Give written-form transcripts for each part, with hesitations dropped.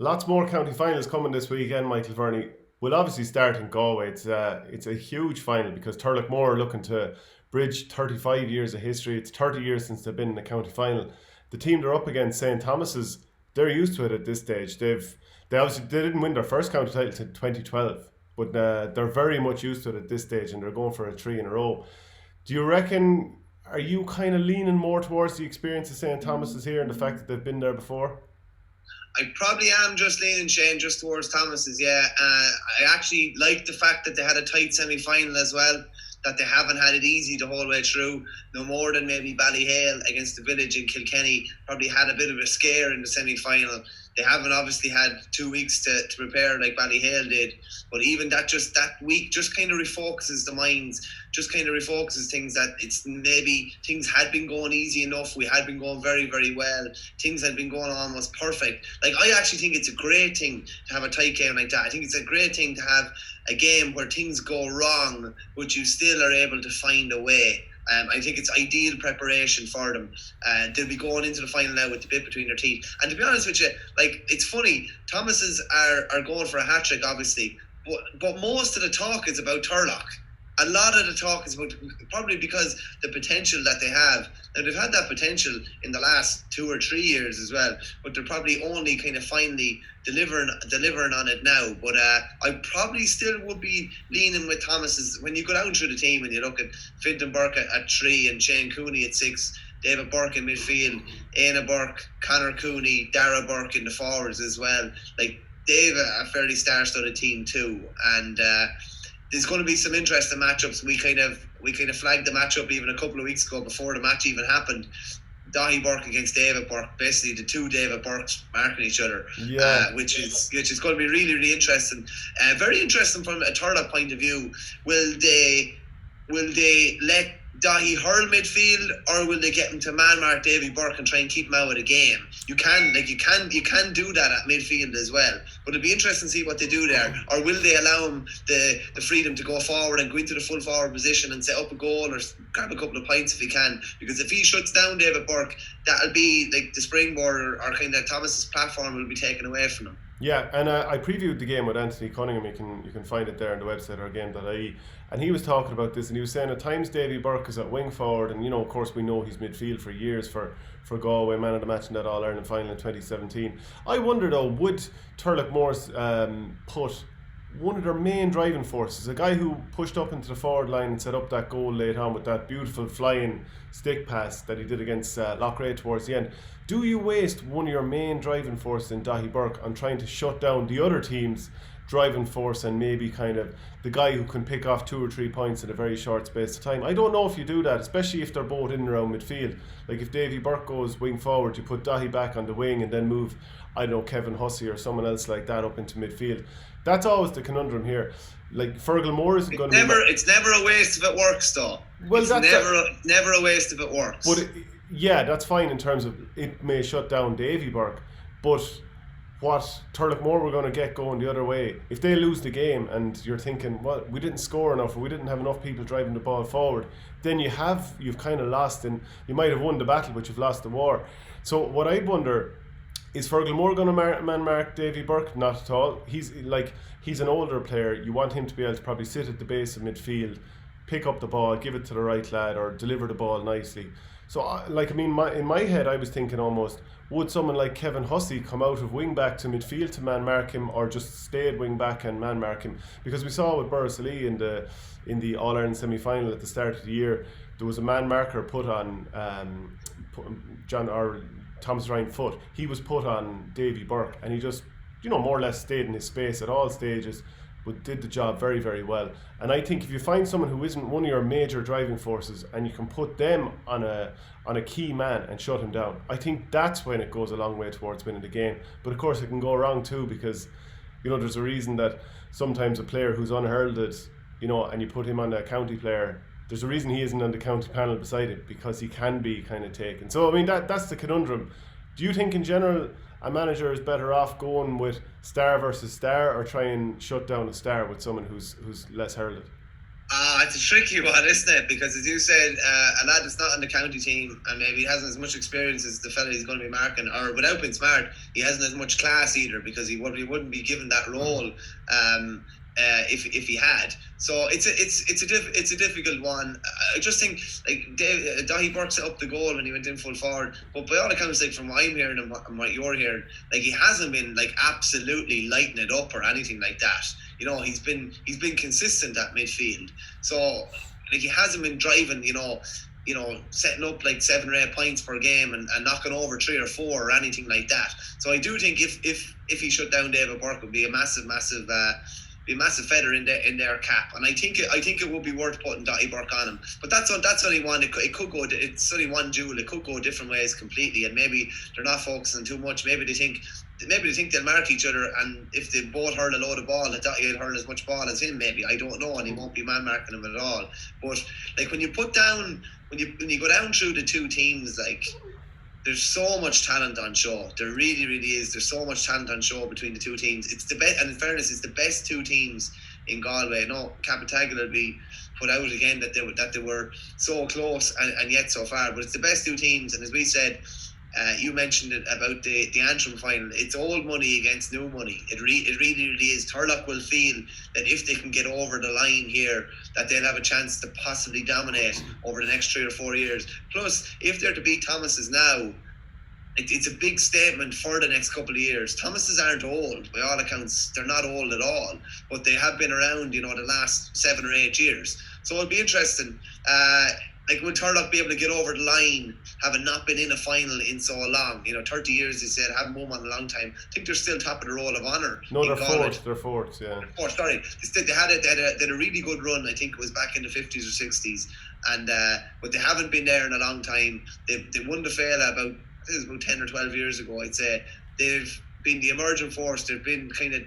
Lots more county finals coming this weekend, Michael Verney. We'll obviously start in Galway. It's a huge final because Turloughmore are looking to bridge 35 years of history. It's 30 years since they've been in the county final. The team they're up against, St Thomas's, they're used to it at this stage. They didn't win their first county title in 2012, but they're very much used to it at this stage, and they're going for a three in a row. Do you reckon? Are you kind of leaning more towards the experience of St Thomas's here and the fact that they've been there before? I probably am just leaning, Shane, just towards Thomas's, yeah. I actually like the fact that they had a tight semi-final as well, that they haven't had it easy the whole way through, no more than maybe Ballyhale against the Village in Kilkenny probably had a bit of a scare in the semi-final. They haven't obviously had 2 weeks to prepare like Ballyhale did, but even that week just kind of refocuses the minds, just kind of refocuses things that it's maybe things had been going easy enough, we had been going very, very well, things had been going almost perfect. Like, I actually think it's a great thing to have a tight game like that. I think it's a great thing to have a game where things go wrong, but you still are able to find a way. I think it's ideal preparation for them. They'll be going into the final now with the bit between their teeth. And to be honest with you, like, it's funny, Thomas's are going for a hat-trick, obviously, but most of the talk is about Turlough. A lot of the talk is about, probably because the potential that they have. Now, they've had that potential in the last 2 or 3 years as well, but they're probably only kind of finally delivering on it now. But I probably still would be leaning with Thomas's. When you go down through the team and you look at Fintan Burke at 3 and Shane Cooney at 6, David Burke in midfield, Éanna Burke, Conor Cooney, Dara Burke in the forwards as well. Like, they've a fairly star-studded team too, and there's going to be some interesting matchups. We kind of flagged the matchup even a couple of weeks ago before the match even happened. Dahi Burke against David Burke, basically the two David Burkes marking each other, which is going to be really, really interesting. Very interesting from a Turlough point of view. Will they let Dahi hurl midfield, or will they get him to man mark Davy Burke and try and keep him out of the game? You can do that at midfield as well. But it'd be interesting to see what they do there. Or will they allow him the freedom to go forward and go into the full forward position and set up a goal or grab a couple of points if he can? Because if he shuts down David Burke, that'll be like the springboard or kind of Thomas's platform will be taken away from him. Yeah, and I previewed the game with Anthony Cunningham. You can find it there on the website or game.ie. And he was talking about this, and he was saying at times Davy Burke is at wing forward, and of course we know he's midfield for years for Galway, man of the match in that All Ireland final in 2017. I wonder though, would Turloughmore's put one of their main driving forces, a guy who pushed up into the forward line and set up that goal late on with that beautiful flying stick pass that he did against Loughrea towards the end. Do you waste one of your main driving forces in Dahi Burke on trying to shut down the other team's driving force and maybe kind of the guy who can pick off 2 or 3 points in a very short space of time? I don't know if you do that, especially if they're both in and around midfield. Like if Davy Burke goes wing forward, you put Dahi back on the wing and then move, I don't know, Kevin Hussey or someone else like that up into midfield. That's always the conundrum here. Like Fergalmore isn't going to It's never a waste if it works, though. Well, it's never a waste if it works. But yeah, that's fine in terms of it may shut down Davy Burke, but what Turloughmore were going to get going the other way, if they lose the game and you're thinking, well, we didn't score enough or we didn't have enough people driving the ball forward, then you've kind of lost, and you might have won the battle but you've lost the war. So what I wonder is, Fergalmore going to man mark Davy Burke? Not at all. He's an older player. You want him to be able to probably sit at the base of midfield, pick up the ball, give it to the right lad, or deliver the ball nicely. So, in my head, I was thinking almost, would someone like Kevin Hussey come out of wing back to midfield to man mark him, or just stay at wing back and man mark him? Because we saw with Bursley in the All Ireland semi final at the start of the year, there was a man marker put on Thomas Ryan Foote. He was put on Davy Burke, and he just more or less stayed in his space at all stages, but did the job very, very well. And I think if you find someone who isn't one of your major driving forces and you can put them on a key man and shut him down, I think that's when it goes a long way towards winning the game. But of course it can go wrong too, because there's a reason that sometimes a player who's unheralded, and you put him on a county player, there's a reason he isn't on the county panel beside it, because he can be kind of taken. So that's the conundrum. Do you think in general a manager is better off going with star versus star, or try and shut down a star with someone who's less heralded? It's a tricky one, isn't it? Because as you said, a lad that's not on the county team and maybe hasn't as much experience as the fella he's going to be marking, or without being smart, he hasn't as much class either, because he wouldn't be given that role if he had. So it's a difficult one. I just think like Dahi Burke set up the goal when he went in full forward, but by all accounts, like from what I'm hearing and what you're hearing, like he hasn't been like absolutely lighting it up or anything like that. You know, he's been consistent at midfield. So like he hasn't been driving, setting up like 7 or 8 points per game and knocking over 3 or 4 or anything like that. So I do think if he shut down David Burke, would be a massive feather in their cap, and I think it would be worth putting Dottie Burke on him. But that's only one. It could go. It's only one duel. It could go different ways completely, and maybe they're not focusing too much. Maybe they think they'll mark each other, and if they both hurl a load of ball, that Dottie will hurl as much ball as him. Maybe, I don't know, and he won't be man marking him at all. But like when you go down through the two teams, like, there's so much talent on show. There really, really is. There's so much talent on show between the two teams. It's the best, and in fairness, it's the best two teams in Galway. No, Capitagal will be put out again that they were so close and yet so far. But it's the best two teams, and as we said, you mentioned it about the Antrim final. It's old money against new money. It really, really is. Turlough will feel that if they can get over the line here, that they'll have a chance to possibly dominate over the next 3 or 4 years. Plus, if they're to beat Thomas's now, it's a big statement for the next couple of years. Thomas's aren't old, by all accounts. They're not old at all, but they have been around, the last 7 or 8 years. So it'll be interesting. Like, will Turlough be able to get over the line, having not been in a final in so long? 30 years, they said, haven't won one in a long time. I think they're still top of the roll of honour. No, they're fourth. They're fourth, yeah. Sorry. They had a really good run. I think it was back in the 50s or 60s. And but they haven't been there in a long time. They won the Fela about 10 or 12 years ago, I'd say. They've been the emerging force. They've been kind of,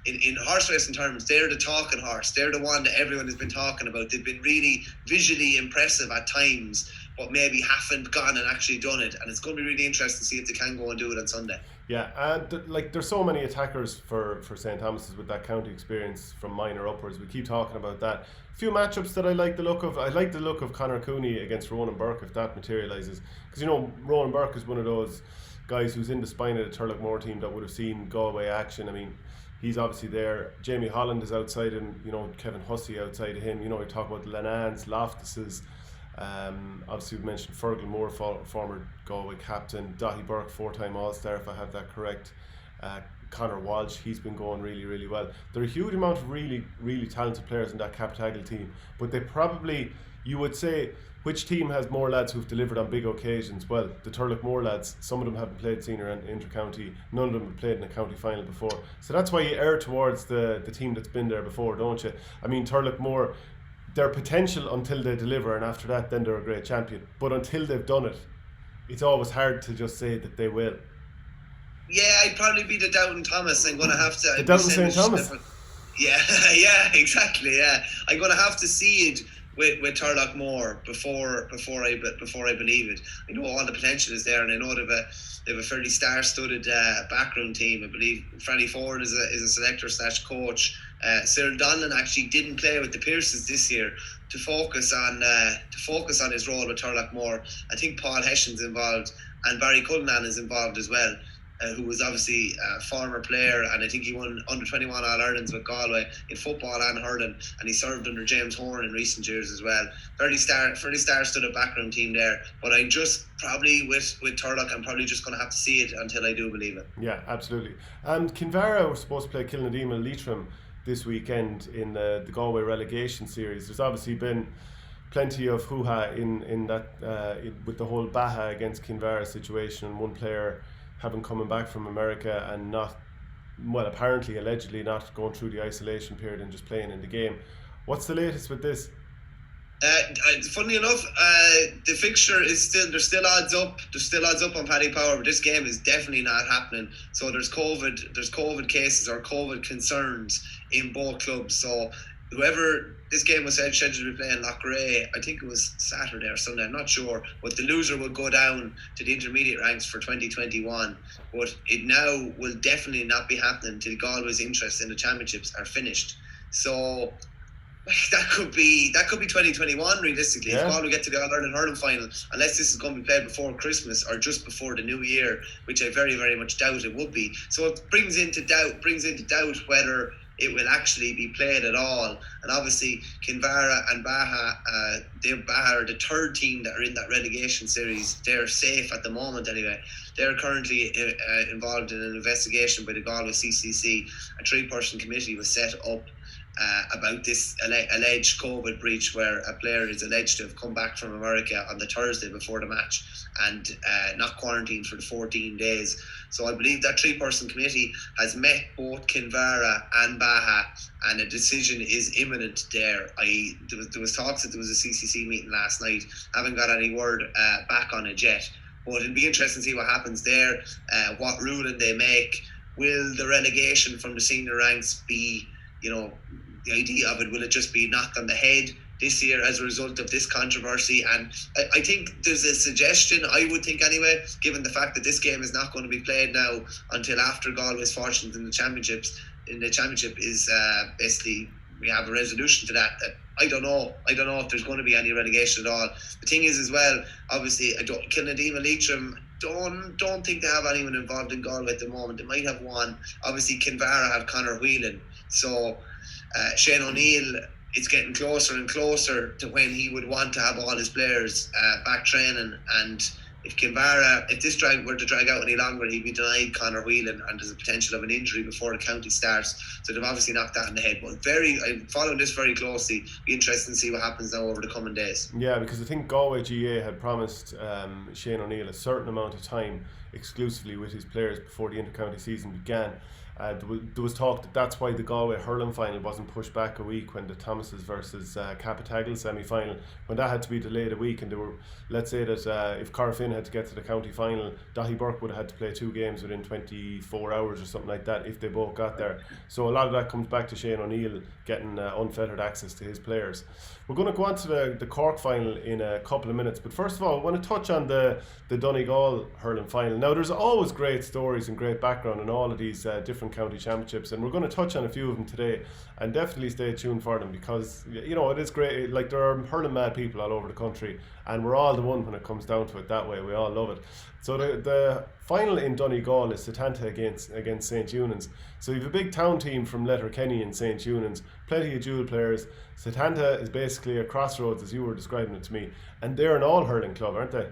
in horse racing terms, they're the talking horse. They're the one that everyone has been talking about. They've been really visually impressive at times, but maybe haven't gone and actually done it. And it's going to be really interesting to see if they can go and do it on Sunday. Yeah, and there's so many attackers for St. Thomas's with that county experience from minor upwards. We keep talking about that. A few matchups that I like the look of. I like the look of Conor Cooney against Ronan Burke, if that materialises. Because, Ronan Burke is one of those guys who's in the spine of the Turloughmore team that would have seen Galway action. I mean, he's obviously there. Jamie Holland is outside, and Kevin Hussey outside of him. We talk about the Lenans, Loftuses. Obviously, we mentioned Fergal Moore, former Galway captain. Dahi Burke, 4-time All-Star, if I have that correct. Conor Walsh, he's been going really, really well. There are a huge amount of really, really talented players in that Capitagal team, but they probably, you would say, which team has more lads who've delivered on big occasions? Well, the Turloughmore lads. Some of them haven't played senior and inter-county. None of them have played in a county final before. So that's why you err towards the team that's been there before, don't you? I mean, Turloughmore, their potential until they deliver, and after that, then they're a great champion. But until they've done it, it's always hard to just say that they will. Yeah, I'd probably be the Doubting Thomas. I'm going to have to... The Doubting St. Thomas? Yeah, yeah, exactly, yeah. I'm going to have to see it with Turloughmore before I believe it. I know all the potential is there, and I know they have a fairly star-studded background team. I believe Franny Ford is a selector/coach. Cyril Donlan actually didn't play with the Pearses this year to focus on his role with Turloughmore. I think Paul Hession's involved, and Barry Cullinan is involved as well. Who was obviously a former player, and I think he won under-21 All-Irelands with Galway in football and hurling, and he served under James Horn in recent years as well. Fairly star-studded background team there, but I just probably with Turlough, I'm probably just going to have to see it until I do believe it. Yeah, absolutely. And Kinvara were supposed to play Kilnadima and Leitrim this weekend in the Galway relegation series. There's obviously been plenty of hoo-ha in that with the whole Baha against Kinvara situation, and one player having coming back from America and apparently allegedly not going through the isolation period and just playing in the game. What's the latest with this? Funnily enough, the fixture is there's still odds up. There's still odds up on Paddy Power, but this game is definitely not happening. So there's COVID cases or COVID concerns in both clubs. So this game was scheduled to be playing Loughrea, I think it was Saturday or Sunday, I'm not sure, but the loser will go down to the intermediate ranks for 2021, but it now will definitely not be happening till Galway's interest in the championships are finished. So That could be 2021 realistically. Yeah. If Galway get to the All-Ireland hurling final, unless this is going to be played before Christmas or just before the New Year, which I very, very much doubt it would be. So it brings into doubt whether it will actually be played at all. And obviously Kinvara and Baha, Baha are the third team that are in that relegation series. They're safe at the moment anyway. They're currently involved in an investigation by the Galway SHC. A 3-person committee was set up about this alleged COVID breach, where a player is alleged to have come back from America on the Thursday before the match and not quarantined for the 14 days. So I believe that 3-person committee has met both Kinvara and Baha, and a decision is imminent there. There was talks that there was a CCC meeting last night. Haven't got any word back on it yet. But it'll be interesting to see what happens there, what ruling they make. Will the relegation from the senior ranks be, the idea of it, will it just be knocked on the head this year as a result of this controversy? And I think there's a suggestion, I would think anyway, given the fact that this game is not going to be played now until after Galway's fortunes in the championship is basically, we have a resolution to that I don't know if there's going to be any relegation at all. The thing is as well, obviously, Kilnadima Leitrim don't think they have anyone involved in Galway at the moment. They might have one. Obviously Kinvara have Conor Whelan, so Shane O'Neill, it's getting closer and closer to when he would want to have all his players back training. And if Kinvara, if this were to drag out any longer, he'd be denied Conor Whelan, and there's a potential of an injury before the county starts. So they've obviously knocked that in the head. But I'm following this very closely. Be interesting to see what happens now over the coming days. Yeah, because I think Galway GA had promised Shane O'Neill a certain amount of time exclusively with his players before the inter-county season began. There was talk that's why the Galway hurling final wasn't pushed back a week when the Thomases versus Capatagle semi-final, when that had to be delayed a week. And they were, let's say that if Corofin had to get to the county final, Burke would have had to play 2 games within 24 hours or something like that if they both got there. So a lot of that comes back to Shane O'Neill getting unfettered access to his players. We're going to go on to the Cork final in a couple of minutes, but first of all I want to touch on the Donegal hurling final. Now there's always great stories and great background in all of these different county championships, and we're going to touch on a few of them today, and definitely stay tuned for them, because it is great. Like, there are hurling mad people all over the country, and we're all the one when it comes down to it that way. We all love it. So the final in Donegal is Setanta against St. Eunan's. So you have a big town team from Letterkenny and St. Eunan's, plenty of dual players. Setanta is basically a crossroads, as you were describing it to me, and they're an all hurling club, aren't they?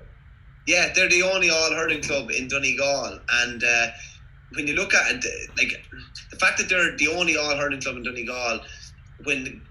Yeah, they're the only all hurling club in Donegal, and when you look at it, like, the fact that they're the only all hurling club in Donegal,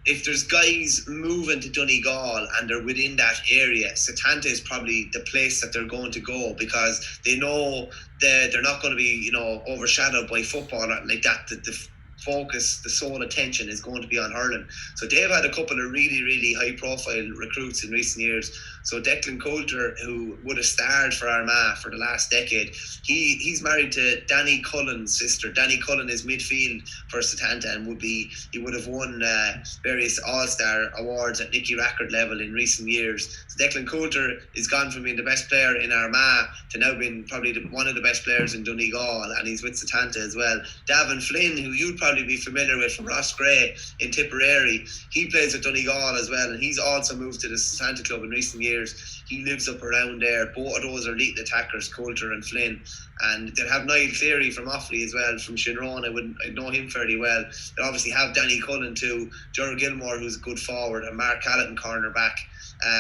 if there's guys moving to Donegal and they're within that area, Setanta is probably the place that they're going to go, because they know that they're not going to be, overshadowed by football or like that. The focus, the sole attention is going to be on hurling. So they've had a couple of really, really high profile recruits in recent years. So Declan Coulter, who would have starred for Armagh for the last decade, he's married to Danny Cullen's sister. Danny Cullen is midfield for Setanta, and he would have won various all-star awards at Nicky Rackard level in recent years. So Declan Coulter is gone from being the best player in Armagh to now being probably one of the best players in Donegal, and he's with Setanta as well. Davin Flynn, who you'd probably be familiar with from Ross Gray in Tipperary, he plays at Donegal as well, and he's also moved to the Setanta club in recent years. He lives up around there. Both of those are elite attackers, Coulter and Flynn. And they have Niall Cleary from Offaly as well, from Shinrone. I know him fairly well. They obviously have Danny Cullen too, Gerard Gilmore, who's a good forward, and Mark Callahan cornerback.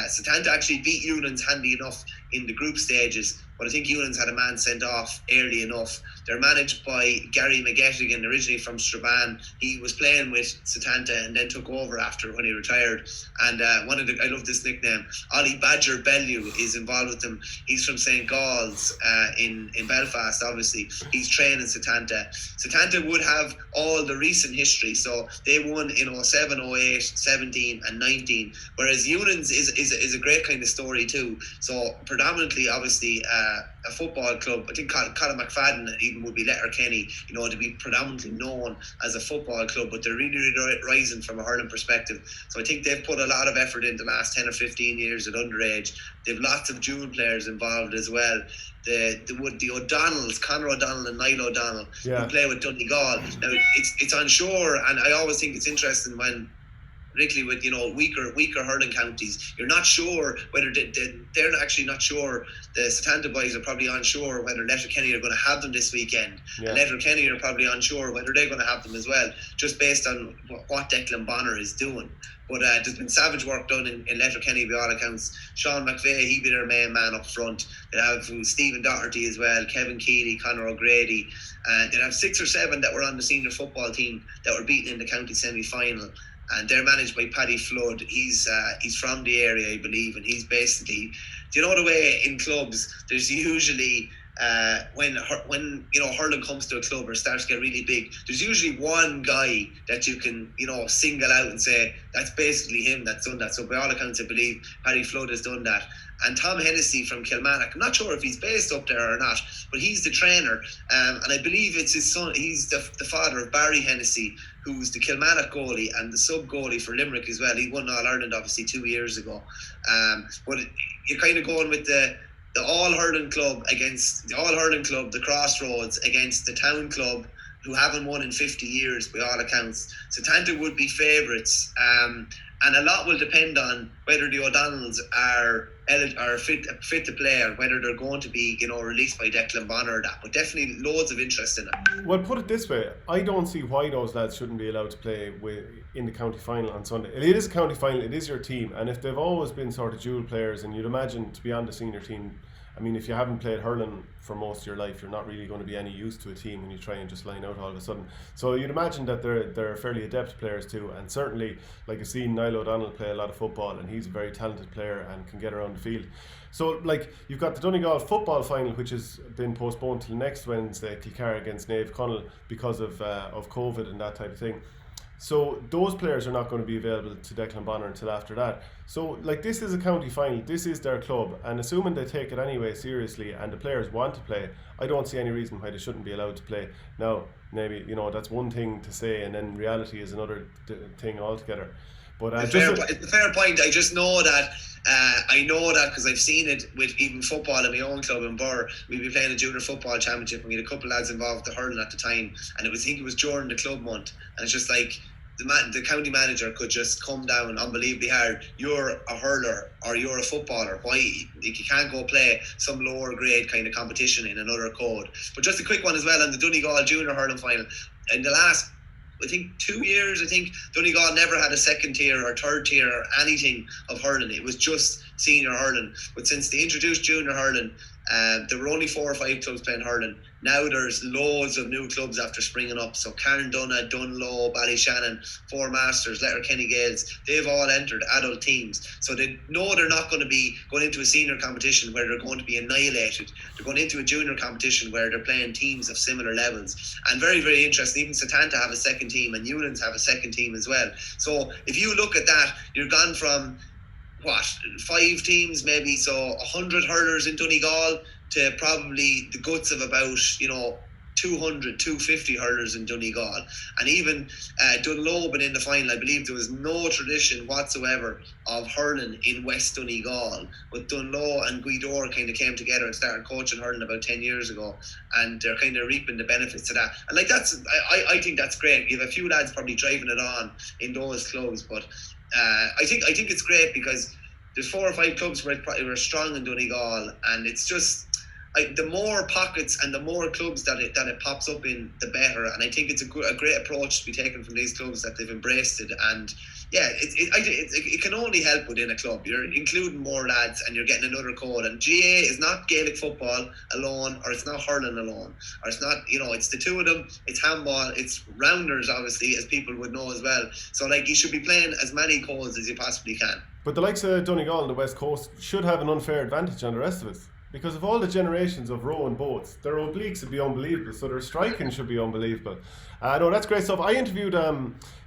Setanta actually beat Eunan's handy enough in the group stages, but I think Eunan's had a man sent off early enough. They're managed by Gary McGettigan, originally from Strabane. He was playing with Setanta and then took over after when he retired. And I love this nickname, Ollie Badger Bellew is involved with them. He's from St. Gall's in Belfast, obviously. He's training Setanta. Setanta would have all the recent history, so they won in 07, 08, 17 and 19, whereas Eunan's is a great kind of story too. So predominantly, obviously, a football club. I think Colin McFadden even would be Letterkenny, to be predominantly known as a football club, but they're really, really rising from a hurling perspective. So I think they've put a lot of effort in the last 10 or 15 years at underage. They've lots of dual players involved as well. The O'Donnells, Conor O'Donnell and Niall O'Donnell, who play with Donegal. Now it's on shore, and I always think it's interesting when particularly with, weaker hurling counties. You're not sure whether they're actually not sure. The Setanta boys are probably unsure whether Letterkenny are going to have them this weekend. Yeah. And Letterkenny are probably unsure whether they're going to have them as well, just based on what Declan Bonner is doing. But there's been savage work done in Letterkenny by all accounts. Sean McVeigh, he'd be their main man up front. They have Stephen Doherty as well, Kevin Keeley, Conor O'Grady. They have 6 or 7 that were on the senior football team that were beaten in the county semi-final. And they're managed by Paddy Flood. He's from the area, I believe, and he's basically, do you know the way in clubs there's usually when hurling comes to a club or starts to get really big, there's usually one guy that you can single out and say that's basically him that's done that. So by all accounts, I believe Paddy Flood has done that. And Tom Hennessy from Kilmarnock, I'm not sure if he's based up there or not, but he's the trainer, and I believe it's his son. He's the father of Barry Hennessy, who's the Kilmarnock goalie and the sub goalie for Limerick as well. He won All Ireland obviously 2 years ago, but you're kind of going with the All Hurling club against the All Hurling club, the Crossroads against the Town club, who haven't won in 50 years by all accounts. So Tanta would be favourites, and a lot will depend on whether the O'Donnells are fit to play, or whether they're going to be released by Declan Bonner or that. But definitely loads of interest in it. Well, put it this way, I don't see why those lads shouldn't be allowed to play in the county final on Sunday. It is a county final, it is your team, and if they've always been sort of dual players, and you'd imagine to be on the senior team, I mean, if you haven't played hurling for most of your life, you're not really going to be any use to a team when you try and just line out all of a sudden. So you'd imagine that they're fairly adept players too, and certainly, like I've seen Niall O'Donnell play a lot of football, and he's a very talented player and can get around the field. So like you've got the Donegal football final, which has been postponed till next Wednesday, Kilkenny against Naomh Conaill, because of COVID and that type of thing. So those players are not going to be available to Declan Bonner until after that. So like this is a county final, this is their club, and assuming they take it anyway seriously and the players want to play, I don't see any reason why they shouldn't be allowed to play. Now maybe that's one thing to say, and then reality is another thing altogether. But it's a fair point. I just know that I know that because I've seen it with even football in my own club in Burke. We'd be playing a junior football championship, and we had a couple of lads involved with the hurling at the time, and I think it was during the club month, and it's just like the county manager could just come down unbelievably hard. You're a hurler or you're a footballer. Why you can't go play some lower grade kind of competition in another code? But just a quick one as well on the Donegal junior hurling final. In the last, I think 2 years, Donegal never had a second tier or third tier or anything of hurling. It was just senior hurling. But since they introduced junior hurling, there were only 4 or 5 clubs playing hurling. Now there's loads of new clubs after springing up. So Carndonagh, Dunlow, Ballyshannon, Four Masters, Letterkenny Gaels, they've all entered adult teams. So they know they're not going to be going into a senior competition where they're going to be annihilated. They're going into a junior competition where they're playing teams of similar levels. And very, very interesting. Even Setanta have a second team, and Newlands have a second team as well. So if you look at that, you're gone from 5 teams maybe, so 100 hurlers in Donegal to probably the guts of about 200, 250 hurlers in Donegal. And even Dunlow been in the final. I believe there was no tradition whatsoever of hurling in West Donegal, but Dunlow and Guidor kind of came together and started coaching hurling about 10 years ago, and they're kind of reaping the benefits of that. And like I think that's great. You have a few lads probably driving it on in those clubs, but I think it's great because there's 4 or 5 clubs where we're strong in Donegal, and it's just the more pockets and the more clubs that it pops up in, the better. And I think it's a great approach to be taken from these clubs that they've embraced it. And yeah, it can only help within a club. You're including more lads, and you're getting another code. And GA is not Gaelic football alone, or it's not hurling alone, or it's not, it's the two of them. It's handball, it's rounders, obviously, as people would know as well. So like, you should be playing as many codes as you possibly can. But the likes of Donegal and the West Coast should have an unfair advantage on the rest of us, because of all the generations of rowing boats, their obliques would be unbelievable, so their striking should be unbelievable. No, that's great stuff. I interviewed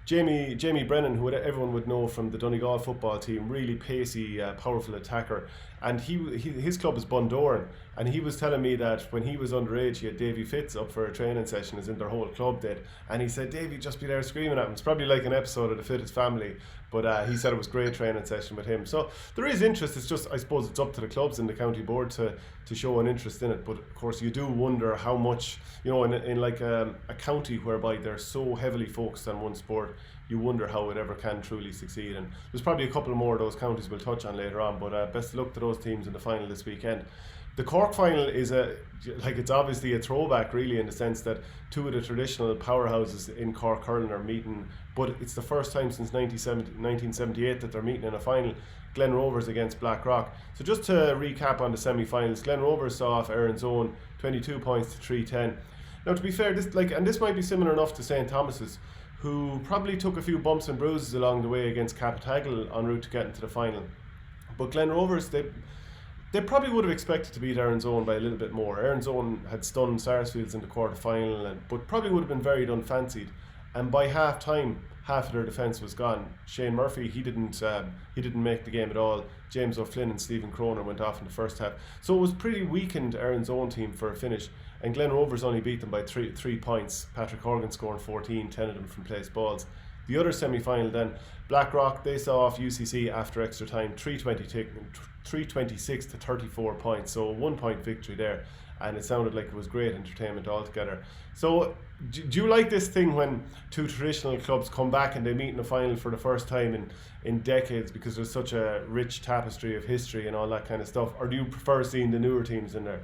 Jamie Brennan, who everyone would know from the Donegal football team, really pacey, powerful attacker, and his club is Bundoran, and he was telling me that when he was underage, he had Davy Fitz up for a training session, as in their whole club did, and he said Davy just be there screaming at him. It's probably like an episode of The Fittest Family, but he said it was a great training session with him. So there is interest. It's just, I suppose it's up to the clubs and the county board to show an interest in it. But of course you do wonder how much, in like a county whereby they're so heavily focused on one sport, you wonder how it ever can truly succeed. And there's probably a couple more of those counties we'll touch on later on, but best of luck to those teams in the final this weekend. The Cork final is it's obviously a throwback really, in the sense that two of the traditional powerhouses in Cork hurling are meeting, but it's the first time since 1978 that they're meeting in a final. Glen Rovers against Blackrock. So just to recap on the semi-finals, Glen Rovers saw off Erin's Own 22 points to 310. Now, to be fair, this might be similar enough to St. Thomas's, who probably took a few bumps and bruises along the way against Capitagle en route to getting to the final. But Glen Rovers, they probably would have expected to beat Erin's Own by a little bit more. Erin's Own had stunned Sarsfields in the quarter-final, but probably would have been very unfancied. And by half-time, half of their defence was gone. Shane Murphy, he didn't make the game at all. James O'Flynn and Stephen Croner went off in the first half. So it was pretty weakened Erin's Own team for a finish. And Glen Rovers only beat them by 3 points. Patrick Horgan scoring 14, 10 of them from place balls. The other semi-final then, Blackrock, they saw off UCC after extra time, 326 to 34 points. So a 1 point victory there. And it sounded like it was great entertainment altogether. So do you like this thing when two traditional clubs come back and they meet in the final for the first time in decades, because there's such a rich tapestry of history and all that kind of stuff? Or do you prefer seeing the newer teams in there?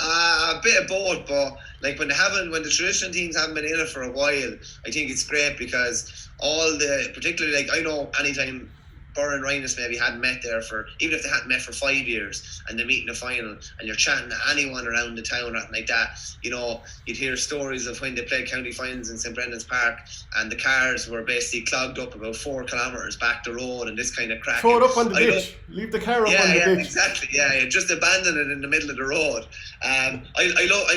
A bit of both, but like when the traditional teams haven't been in it for a while, I think it's great, because particularly like I know anytime Burr and Rhinus maybe hadn't met there even if they hadn't met for 5 years, and they meet in a final, and you're chatting to anyone around the town or anything like that, you'd hear stories of when they played county finals in St. Brendan's Park, and the cars were basically clogged up about 4 kilometres back the road, and this kind of crack. Throw it up on the ditch. Leave the car up on the ditch. Exactly. Yeah, just abandon it in the middle of the road. I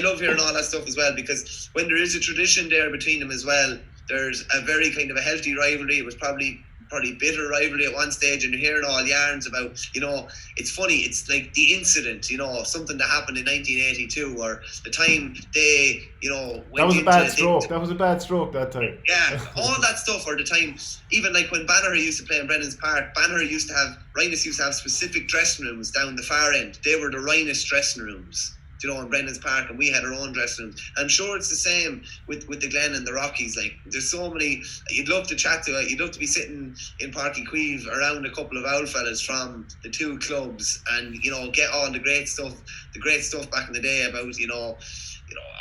love hearing all that stuff as well, because when there is a tradition there between them as well, there's a very kind of a healthy rivalry. It was probably bitter rivalry at one stage, and you're hearing all yarns about, it's funny, it's like the incident, something that happened in 1982, or the time they, went that was a bad stroke. That was a bad stroke that time. Yeah, all that stuff, or the time, even like when Banner used to play in Brennan's Park, Rhinus used to have specific dressing rooms down the far end. They were the Rhinus dressing rooms, in Brennan's Park, and we had our own dressing rooms. I'm sure it's the same with the Glen and the Rockies. Like, there's so many you'd love to chat to. You'd love to be sitting in Páirc Uí Chaoimh around a couple of old fellas from the two clubs, and get all the great stuff back in the day about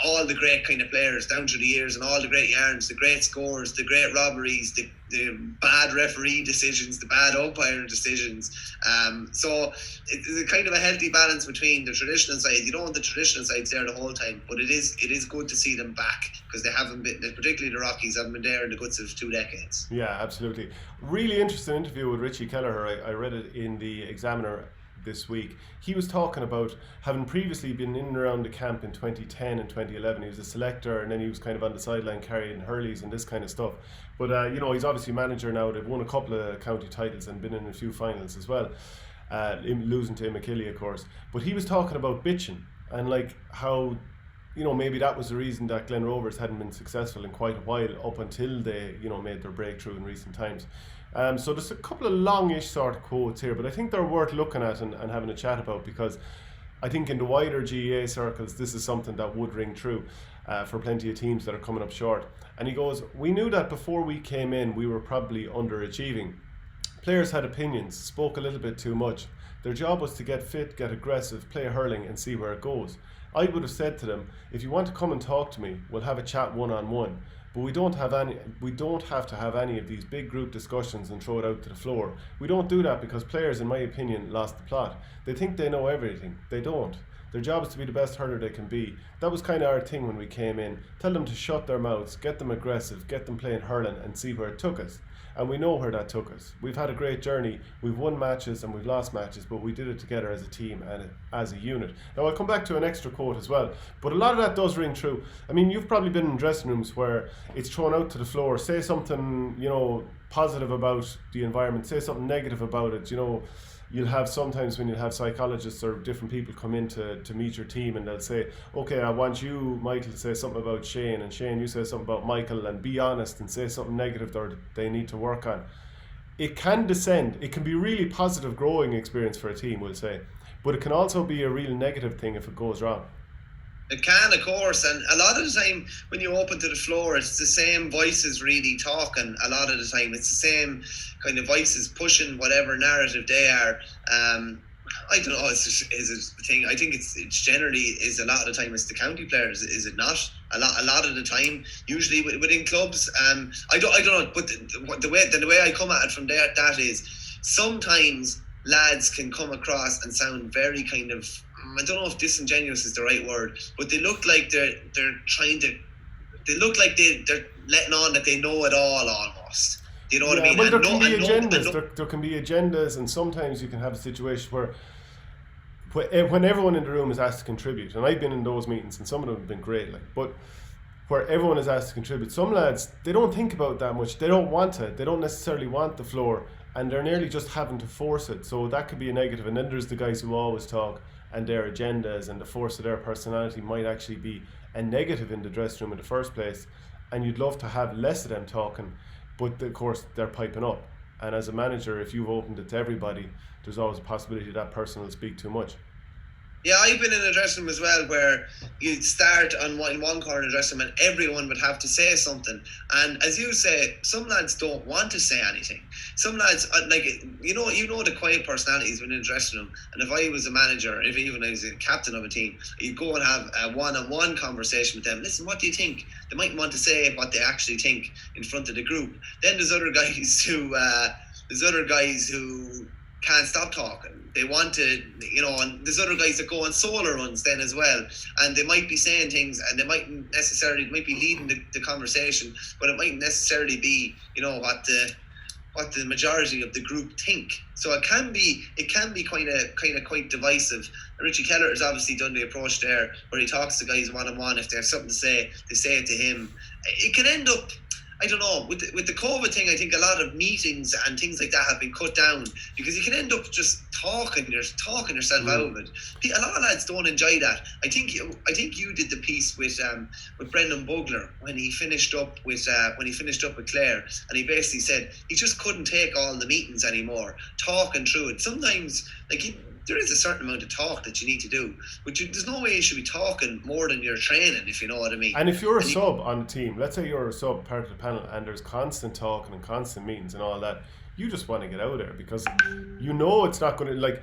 all the great kind of players down through the years, and all the great yarns, the great scores, the great robberies, the bad referee decisions, the bad umpire decisions. So it's a kind of a healthy balance between the traditional side. You don't want the traditional sides there the whole time, but it is good to see them back, because they haven't been, particularly the Rockies, haven't been there in the guts of 2 decades. Yeah, absolutely. Really interesting interview with Richie Kelleher. I read it in the Examiner this week. He was talking about having previously been in and around the camp in 2010 and 2011. He was a selector, and then he was kind of on the sideline carrying hurleys and this kind of stuff. But he's obviously manager now. They've won a couple of county titles and been in a few finals as well, losing to Imachilly, of course. But he was talking about bitching, and like how maybe that was the reason that Glen Rovers hadn't been successful in quite a while, up until they made their breakthrough in recent times. So there's a couple of longish sort of quotes here, but I think they're worth looking at and having a chat about, because I think in the wider GAA circles this is something that would ring true for plenty of teams that are coming up short. And he goes, "We knew that before we came in we were probably underachieving. Players had opinions, spoke a little bit too much. Their job was to get fit, get aggressive, play hurling and see where it goes. I would have said to them, if you want to come and talk to me, we'll have a chat one-on-one. But we don't have to have any of these big group discussions and throw it out to the floor. We don't do that because players, in my opinion, lost the plot. They think they know everything. They don't. Their job is to be the best hurler they can be. That was kind of our thing when we came in. Tell them to shut their mouths, get them aggressive, get them playing hurling and see where it took us. And we know where that took us. We've had a great journey. We've won matches and we've lost matches, but we did it together as a team and as a unit." Now, I'll come back to an extra quote as well, but a lot of that does ring true. I mean, you've probably been in dressing rooms where it's thrown out to the floor. Say something, positive about the environment. Say something negative about it. You'll have sometimes when you have psychologists or different people come in to meet your team, and they'll say, okay, I want you, Michael, to say something about Shane, and Shane, you say something about Michael, and be honest and say something negative that they need to work on. It can descend. It can be a really positive growing experience for a team, we'll say, but it can also be a real negative thing if it goes wrong. It can, of course, and a lot of the time when you open to the floor, it's the same voices really talking. A lot of the time, it's the same kind of voices pushing whatever narrative they are. I don't know. Is it a thing? I think it's generally is a lot of the time it's the county players. Is it not? A lot of the time, usually within clubs. I don't know. But the way I come at it from there, that is sometimes lads can come across and sound very kind of, I don't know if disingenuous is the right word, but they look like they're trying to. They look like they're letting on that they know it all almost. You know what I mean? Well, there can be agendas. There can be agendas, and sometimes you can have a situation where when everyone in the room is asked to contribute, and I've been in those meetings, and some of them have been great, but where everyone is asked to contribute, some lads, they don't think about that much. They don't want it. They don't necessarily want the floor, and they're nearly just having to force it. So that could be a negative. And then there's the guys who always talk, and their agendas and the force of their personality might actually be a negative in the dressing room in the first place. And you'd love to have less of them talking, but of course they're piping up. And as a manager, if you've opened it to everybody, there's always a possibility that person will speak too much. Yeah, I've been in a dressing room as well where you'd start in one corner of the dressing room and everyone would have to say something. And as you say, some lads don't want to say anything. Some lads, like, you know the quiet personalities within the dressing room. And if I was a manager, if even I was a captain of a team, you'd go and have a one-on-one conversation with them. Listen, what do you think? They might want to say what they actually think in front of the group. Then there's other guys who can't stop talking. They want to, and there's other guys that go on solo runs then as well, and they might be saying things, and they might be leading the conversation, but it mightn't necessarily be, what the majority of the group think. So it can be quite divisive. Richie Kelleher has obviously done the approach there, where he talks to guys one-on-one. If they have something to say, they say it to him. It can end up, I don't know, with the COVID thing, I think a lot of meetings and things like that have been cut down because you can end up just talking yourself out of it. A lot of lads don't enjoy that. I think you did the piece with Brendan Bugler when he finished up with Clare, and he basically said he just couldn't take all the meetings anymore, talking through it. Sometimes, there is a certain amount of talk that you need to do, but there's no way you should be talking more than you're training, if you know what I mean. And if you're a sub on the team, let's say you're a sub part of the panel, and there's constant talking and constant meetings and all that, you just want to get out of there because it's not going to,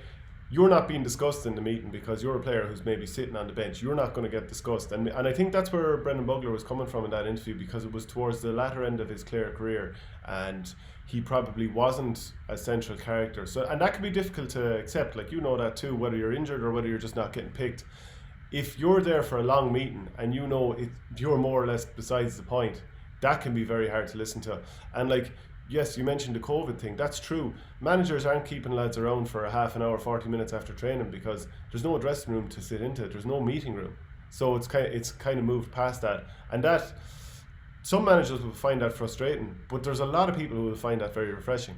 you're not being discussed in the meeting because you're a player who's maybe sitting on the bench. You're not going to get discussed. And I think that's where Brendan Bugler was coming from in that interview, because it was towards the latter end of his Clare career and he probably wasn't a central character. So, and that can be difficult to accept. That too, whether you're injured or whether you're just not getting picked. If you're there for a long meeting and you're more or less besides the point, that can be very hard to listen to. And yes, you mentioned the COVID thing. That's true. Managers aren't keeping lads around for a half an hour, 40 minutes after training because there's no dressing room to sit into. There's no meeting room. So it's kind of moved past that. And that, some managers will find that frustrating, but there's a lot of people who will find that very refreshing.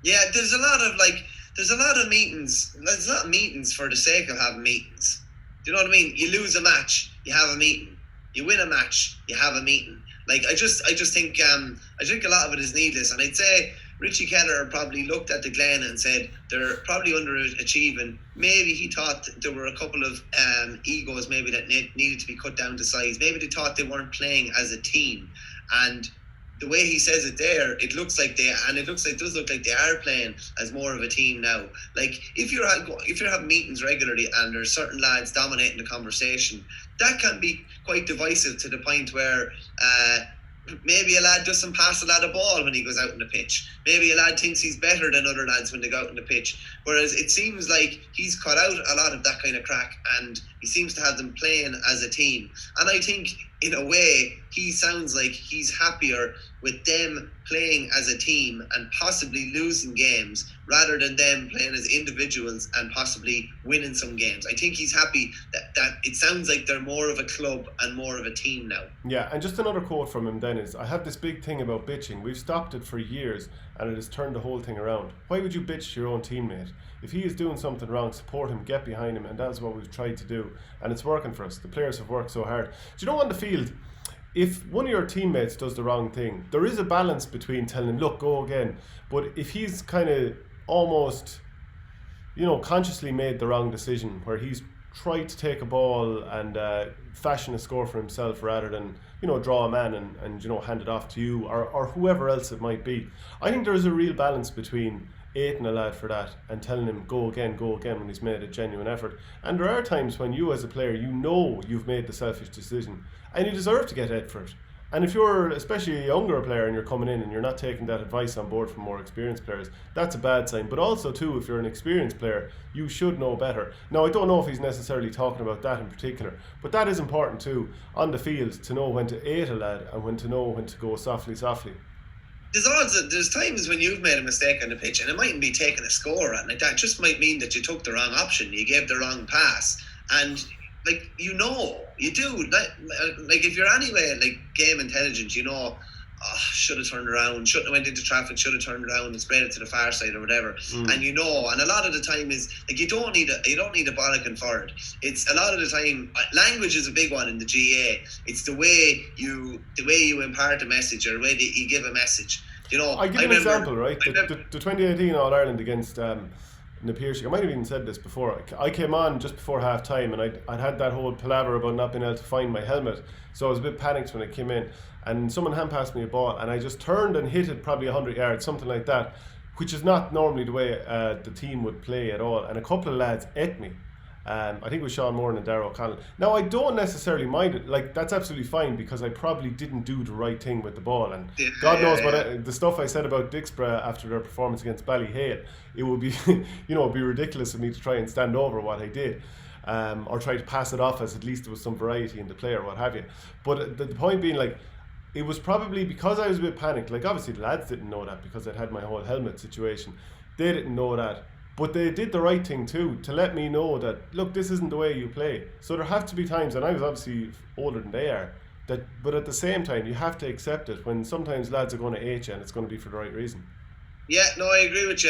Yeah, there's a lot of meetings. There's not meetings for the sake of having meetings. Do you know what I mean? You lose a match, you have a meeting. You win a match, you have a meeting. I just think a lot of it is needless, and I'd say Richie Kelleher probably looked at the Glen and said they're probably underachieving. Maybe he thought there were a couple of egos maybe that needed to be cut down to size. Maybe they thought they weren't playing as a team, and the way he says it there, it does look like they are playing as more of a team now. If you're having meetings regularly and there's certain lads dominating the conversation, that can be quite divisive to the point where maybe a lad doesn't pass a lad a ball when he goes out on the pitch. Maybe a lad thinks he's better than other lads when they go out on the pitch. Whereas it seems like he's cut out a lot of that kind of crack and he seems to have them playing as a team. And I think in a way he sounds like he's happier with them playing as a team and possibly losing games rather than them playing as individuals and possibly winning some games. I think he's happy that it sounds like they're more of a club and more of a team now. Yeah, and just another quote from him then is, I have this big thing about bitching. We've stopped it for years and it has turned the whole thing around. Why would you bitch to your own teammate? If he is doing something wrong, support him, get behind him, and that's what we've tried to do. And it's working for us. The players have worked so hard. Do you know, on the field, if one of your teammates does the wrong thing, there is a balance between telling him, look, go again. But if he's kind of almost, consciously made the wrong decision where he's try to take a ball and fashion a score for himself rather than, you know, draw a man and you know, hand it off to you or whoever else it might be. I think there's a real balance between aiding a lad for that and telling him go again when he's made a genuine effort. And there are times when you as a player, you know you've made the selfish decision and you deserve to get hit for it. And if you're especially a younger player and you're coming in and you're not taking that advice on board from more experienced players, that's a bad sign. But also too, if you're an experienced player, you should know better. Now, I don't know if he's necessarily talking about that in particular, but that is important too on the field, to know when to aid a lad and when to know when to go softly. There's times when you've made a mistake on the pitch, and it mightn't be taking a score, and that just might mean that you took the wrong option, you gave the wrong pass, and like, you know, you do. Like if you're anyway like game intelligent, you know, should have turned around, shouldn't have went into traffic, should have turned around and sprayed it to the far side or whatever. And you know, and a lot of the time is like you don't need a bollocking for it. It's a lot of the time language is a big one in the GA. It's the way you impart a message or the way that you give a message. You know, I give an example, right? The 2018 All Ireland against Na Piarsaigh, I might have even said this before. I came on just before half time and I'd had that whole palaver about not being able to find my helmet, so I was a bit panicked when I came in, and someone hand passed me a ball and I just turned and hit it probably 100 yards, something like that, which is not normally the way the team would play at all, and a couple of lads ate me. I think it was Sean Moran and Darragh O'Connell. Now, I don't necessarily mind it. Like, that's absolutely fine because I probably didn't do the right thing with the ball. And God knows what the stuff I said about Dixborough after their performance against Ballyhale, it would be, you know, it'd be ridiculous of me to try and stand over what I did. Or try to pass it off as at least there was some variety in the play or what have you. But the point being, like, it was probably because I was a bit panicked. Like, obviously the lads didn't know that because I'd had my whole helmet situation. They didn't know that. But they did the right thing too, to let me know that, look, this isn't the way you play. So there have to be times, and I was obviously older than they are, but at the same time, you have to accept it when sometimes lads are going to hate you and it's going to be for the right reason. Yeah, no, I agree with you.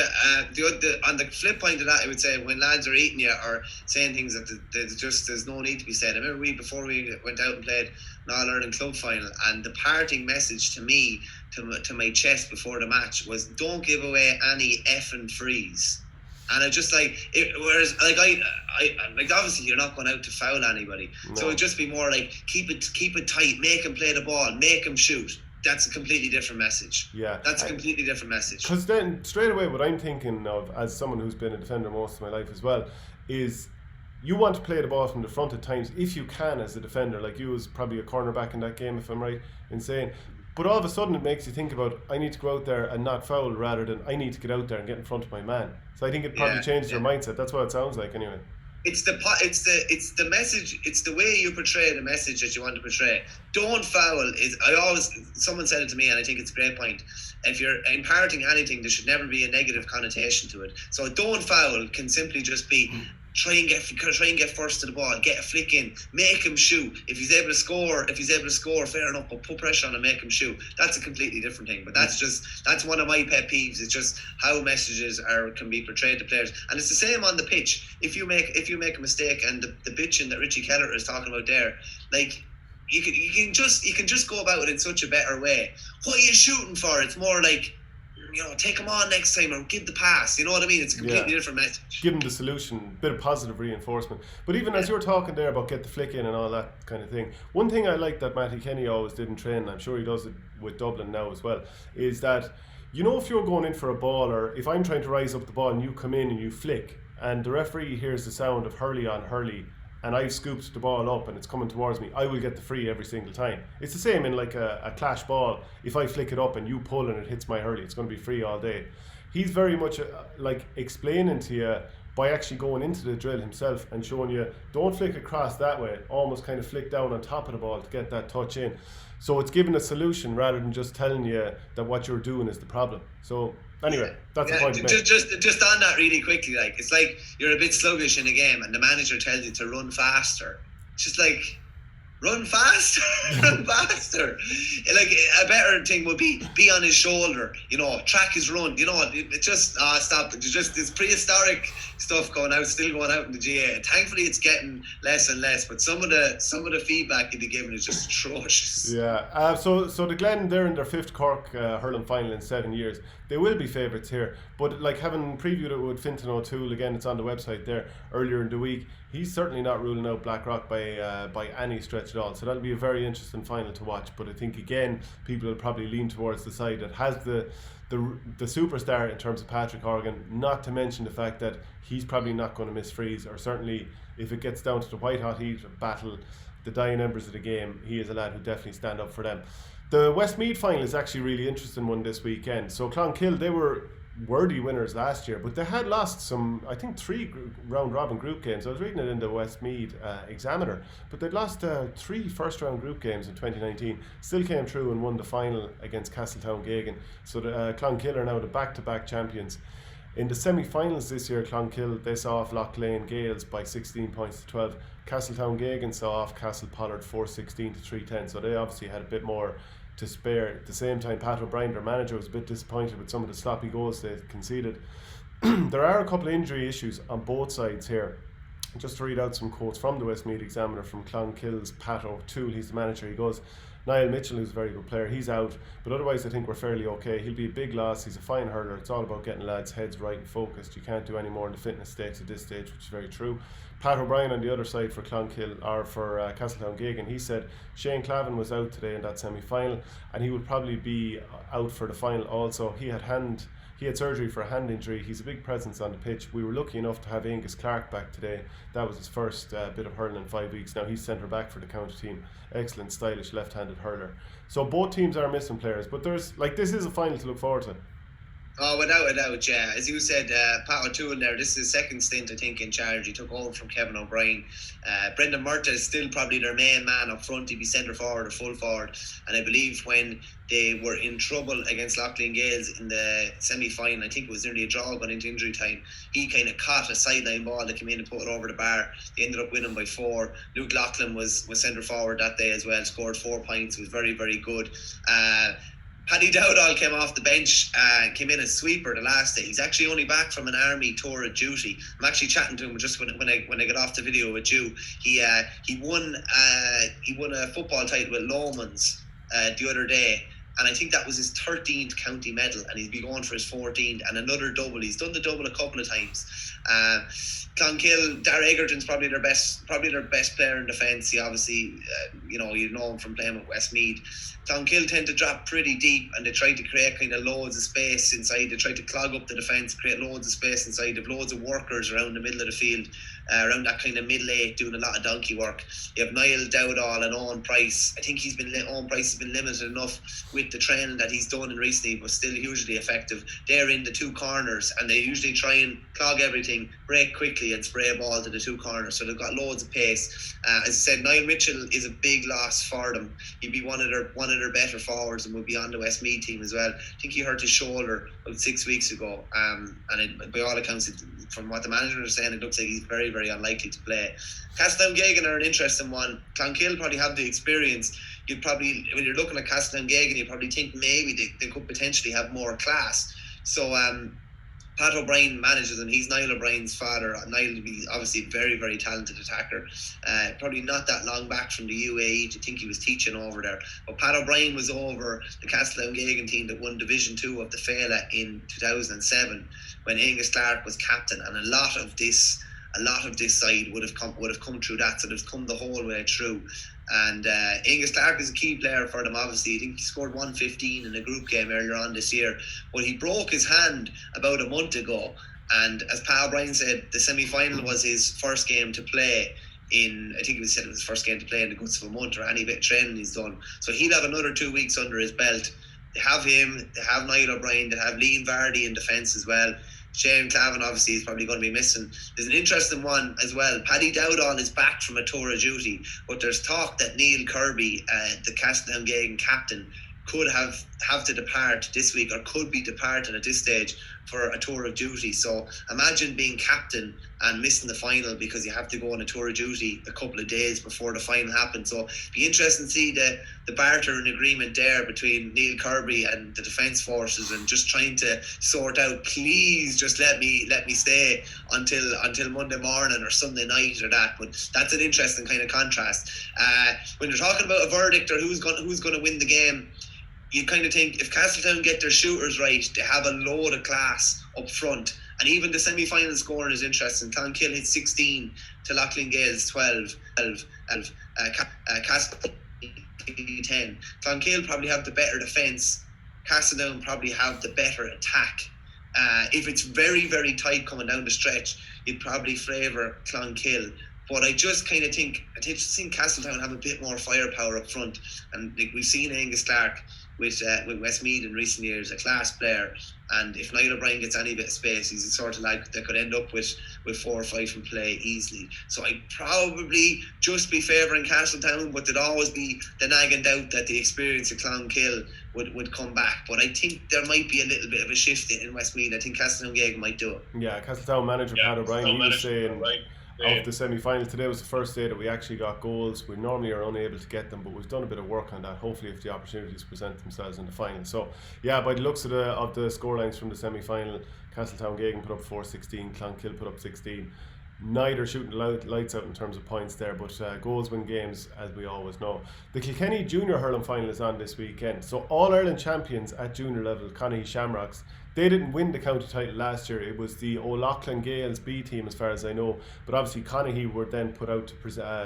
On the flip point of that, I would say when lads are eating you or saying things that there's no need to be said. I remember before we went out and played an All-Ireland club final, and the parting message to me, to my chest before the match was, don't give away any effing frees. And I just like it, whereas like I like, obviously you're not going out to foul anybody, so it'd just be more like keep it tight, make him play the ball, make him shoot. That's a completely different message. Yeah, that's a completely different message. Because then straight away, what I'm thinking of as someone who's been a defender most of my life as well is, you want to play the ball from the front at times if you can as a defender. Like, you was probably a cornerback in that game, if I'm right in saying. But all of a sudden it makes you think about, I need to go out there and not foul, rather than I need to get out there and get in front of my man. So I think it probably changes your mindset. That's what it sounds like anyway. It's the message. It's the way you portray the message that you want to portray. Don't foul someone said it to me, and I think it's a great point. If you're imparting anything, there should never be a negative connotation to it. So don't foul can simply just be, try and get first to the ball, get a flick in, make him shoot. If he's able to score, fair enough, but put pressure on him, make him shoot. That's a completely different thing. But that's one of my pet peeves. It's just how messages can be portrayed to players, and it's the same on the pitch. If you make a mistake, and the bitching that Richie Kelleher is talking about there, like, you can just go about it in such a better way. What are you shooting for? It's more like, you know, take him on next time or give the pass. You know what I mean? It's a completely different message. Give him the solution, bit of positive reinforcement. But even as you were talking there about get the flick in and all that kind of thing, one thing I like that Matty Kenny always did in training, I'm sure he does it with Dublin now as well, is that, you know, if you're going in for a ball, or if I'm trying to rise up the ball and you come in and you flick, and the referee hears the sound of hurley on hurley, and I've scooped the ball up and it's coming towards me, I will get the free every single time. It's the same in like a clash ball. If I flick it up and you pull and it hits my hurley, it's going to be free all day. He's very much like explaining to you by actually going into the drill himself and showing you, don't flick across that way, almost kind of flick down on top of the ball to get that touch in. So it's giving a solution rather than just telling you that what you're doing is the problem. So anyway, that's the point. Just on that really quickly, like, it's like you're a bit sluggish in a game and the manager tells you to run faster. It's just like, run faster, run faster. Like, a better thing would be on his shoulder, you know, track his run, you know. It just stop. It's just this prehistoric stuff still going out in the GA. Thankfully, it's getting less and less, but some of the feedback you'd be given is just atrocious. Yeah. So the Glen, they're in their 5th Cork hurling final in 7 years. they will be favourites here. But like having previewed it with Fintan O'Toole, again, it's on the website there earlier in the week, he's certainly not ruling out Blackrock by any stretch at all. So that'll be a very interesting final to watch. But I think, again, people will probably lean towards the side that has the superstar in terms of Patrick Horgan, not to mention the fact that he's probably not going to miss frees, or certainly if it gets down to the white hot heat battle, the dying embers of the game, he is a lad who definitely stand up for them. The Westmeath final is actually a really interesting one this weekend. So Clonkill, they were worthy winners last year, but they had lost some, I think, 3 round robin group games. I was reading it in the Westmeath Examiner, but they'd lost 3 first round group games in 2019, still came through and won the final against Castletown-Geoghegan. So the Clonkill are now the back-to-back champions. In the semi-finals this year, Clonkill, they saw off Lough Lane Gales by 16 points to 12. Castletown-Geoghegan saw off Castle Pollard 416 to 310, so they obviously had a bit more to spare. At the same time, Pat O'Brien, their manager, was a bit disappointed with some of the sloppy goals they conceded. There are a couple of injury issues on both sides here. Just to read out some quotes from the Westmeath Examiner from Clonkill's Pat O'Toole, he's the manager. He goes, Niall Mitchell, who's a very good player, he's out, but otherwise I think we're fairly okay. He'll be a big loss, he's a fine hurler. It's all about getting lads' heads right and focused. You can't do any more in the fitness stakes at this stage, which is very true. Pat O'Brien on the other side for Clonkill, or for Castletown-Geoghegan, he said Shane Clavin was out today in that semi-final, and he would probably be out for the final also. He had surgery for a hand injury. He's a big presence on the pitch. We were lucky enough to have Angus Clark back today. That was his first bit of hurling in 5 weeks. Now he's centre back for the county team. Excellent, stylish left-handed hurler. So both teams are missing players, but this is a final to look forward to. Oh, without a doubt, yeah. As you said, Pat O'Toole there, this is his second stint, I think, in charge. He took over from Kevin O'Brien. Brendan Murtagh is still probably their main man up front. He'd be centre forward or full forward. And I believe when they were in trouble against Lough Lane Gales in the semi-final, I think it was nearly a draw going into injury time, he kind of caught a sideline ball that came in and put it over the bar. They ended up winning by 4. Luke Loughlin was centre forward that day as well, scored 4 points, was very, very good. Paddy Dowdall came off the bench, came in as sweeper the last day. He's actually only back from an army tour of duty. I'm actually chatting to him just when I get off the video with you. He won a football title with Lomans the other day, and I think that was his 13th county medal, and he'll be going for his 14th and another double. He's done the double a couple of times. Clonkill, Dar Egerton's probably their best player in defence. He obviously, you know him from playing with Westmeath. Clonkill tend to drop pretty deep, and they try to create kind of loads of space inside. They try to clog up the defence, create loads of space inside. They've loads of workers around the middle of the field, around that kind of middle 8, doing a lot of donkey work. You have Niall Dowdall and Owen Price. I think Owen Price has been limited enough with the training that he's done in recently, but still hugely effective. They're in the 2 corners, and they usually try and clog everything, break quickly and spray a ball to the 2 corners, so they've got loads of pace. As I said, Niall Mitchell is a big loss for them. He'd be one of their better forwards and would be on the Westmeath team as well. I think he hurt his shoulder about 6 weeks ago, and by all accounts, from what the manager is saying, it looks like he's very, very unlikely to play. Castletown-Geoghegan are an interesting one. Clonkill probably have the experience. You'd probably, when you're looking at Castletown-Geoghegan, you probably think maybe they could potentially have more class. So Pat O'Brien manages him. He's Niall O'Brien's father. Niall will be obviously a very, very talented attacker. Probably not that long back from the UAE to think he was teaching over there. But Pat O'Brien was over the Castletown-Geoghegan team that won Division 2 of the Féile in 2007 when Angus Clark was captain, and a lot of this side would have come through that, so they've come the whole way through. And Angus Clark is a key player for them, obviously. I think he scored 115 in a group game earlier on this year, but he broke his hand about a month ago, and as Pat O'Brien said, the semi-final was his first game to play in, I think it was his first game to play in the guts of a month, or any bit of training he's done. So he'll have another 2 weeks under his belt. They have him, they have Niall O'Brien, they have Liam Vardy in defence as well. Shane Clavin obviously is probably going to be missing. There's an interesting one as well. Paddy Dowdall is back from a tour of duty, but there's talk that Neil Kirby, the Castletown-Geoghegan captain, could have to depart this week, or could be departed at this stage for a tour of duty. So imagine being captain and missing the final because you have to go on a tour of duty a couple of days before the final happens. So it'd be interesting to see the barter and agreement there between Neil Kirby and the Defence Forces, and just trying to sort out, please just let me stay until Monday morning or Sunday night or that. But that's an interesting kind of contrast. When you're talking about a verdict or who's going to win the game, you kind of think if Castletown get their shooters right, they have a load of class up front. And even the semi-final scoring is interesting. Clonkill hit 16 to Loughlin Gales 12. Castletown 10. Clonkill probably have the better defence. Castletown probably have the better attack. If it's very, very tight coming down the stretch, you'd probably favour Clonkill. But I just kind of think Castletown have a bit more firepower up front. And like we've seen Angus Clark with Westmeath in recent years, a class player. And if Niall O'Brien gets any bit of space, he's the sort of lad that could end up with 4 or 5 from play easily. So I'd probably just be favouring Castletown, but there'd always be the nagging doubt that the experience of Clonkill would come back. But I think there might be a little bit of a shift in Westmeath. I think Castletown-Geoghegan might do it. Yeah, Castletown manager Pat O'Brien, he was saying of the semi-final, today was the first day that we actually got goals. We normally are unable to get them, but we've done a bit of work on that, hopefully if the opportunities present themselves in the final. So yeah, by the looks of the scorelines from the semi-final, Castletown-Geoghegan put up 4-16, Clonkill put up 16. Neither shooting lights out in terms of points there, but goals win games, as we always know. The Kilkenny Junior Hurling final is on this weekend. So All-Ireland champions at junior level, Connacht Shamrocks, they didn't win the county title last year. It was the O'Loughlin Gales B team, as far as I know. But obviously Connacht were then put out